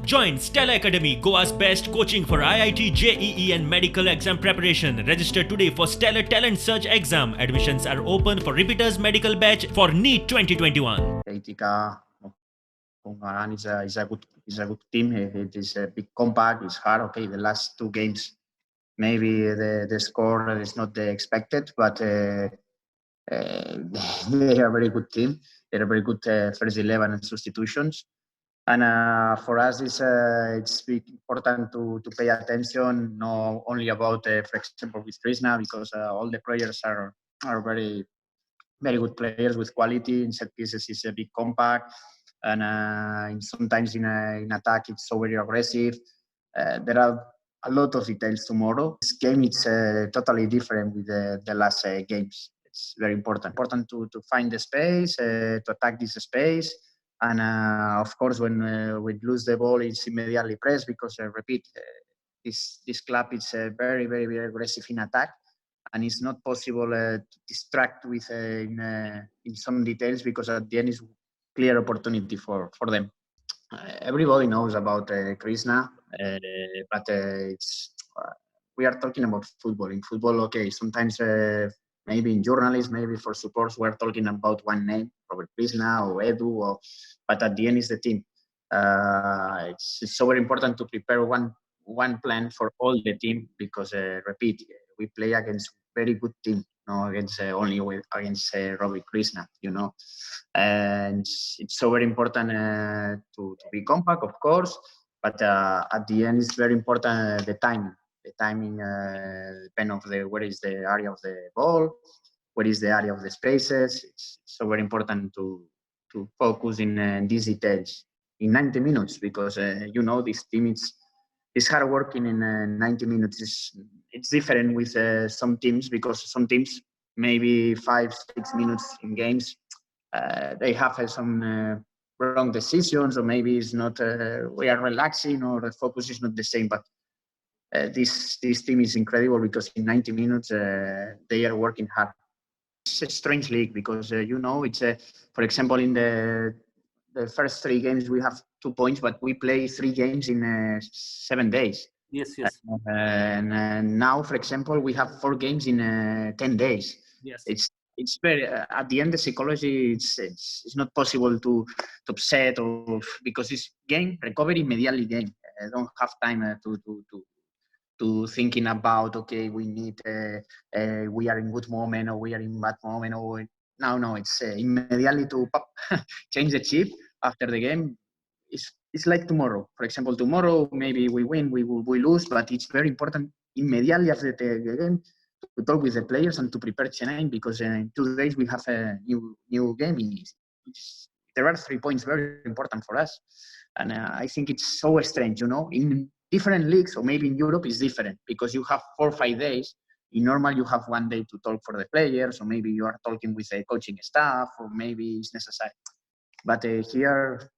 Join Stella Academy, Goa's best coaching for IIT, JEE and medical exam preparation. Register today for Stellar Talent Search exam. Admissions are open for repeaters medical batch for NEET 2021. ATK Mohun Bagan is a good team. It is a big compact. It's hard. Okay, the last two games, maybe the score is not the expected, but they are a very good team. They're a very good first 11 and substitutions. And for us, it's important to pay attention, not only about, for example, with Krishna, because all the players are very, very good players with quality. In set pieces, it's a big compact, and sometimes in attack, it's so very aggressive. There are a lot of details tomorrow. This game is totally different with the last games. It's very important to find the space, to attack this space. And of course, when we lose the ball, it's immediately pressed because, this club is very, very, very aggressive in attack, and it's not possible to distract with in some details, because at the end is clear opportunity for them. Everybody knows about Krishna, but we are talking about football. In football, okay, sometimes maybe in journalists, maybe for supports, we're talking about one name, Robert Krishna or Edu, but at the end is the team. It's so very important to prepare one plan for all the team, because repeat, we play against very good team, no against only against Robert Krishna, and it's so very important to be compact, of course, but at the end it's very important the timing depend of where is the area of the ball, where is the area of the spaces. It's so very important to focus in these details in 90 minutes, because this team is hard working in 90 minutes. It's different with some teams, because some teams maybe 5-6 minutes in games they have some wrong decisions, or maybe it's not we are relaxing, or the focus is not the same. But this team is incredible, because in 90 minutes they are working hard. It's a strange league, because it's for example, in the first 3 games we have 2 points, but we play 3 games in 7 days. Yes. And now, for example, we have 4 games in 10 days. Yes. It's very at the end, the psychology, it's not possible to upset, or because this game recovery immediately game. I don't have time to thinking about, okay, we need we are in good moment, or we are in bad moment, or no, it's immediately to pop, change the chip after the game. It's like tomorrow. For example, tomorrow maybe we win, we lose, but it's very important immediately after the game to talk with the players and to prepare Chennai, because in 2 days we have a new game. There are 3 points very important for us, and I think it's so strange, in different leagues, or maybe in Europe is different, because you have 4 or 5 days. In normal, you have 1 day to talk for the players, or maybe you are talking with the coaching staff, or maybe it's necessary. But here,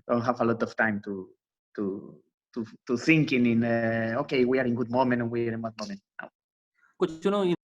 don't have a lot of time to thinking in okay, we are in good moment, and we are in bad moment now. Coach, in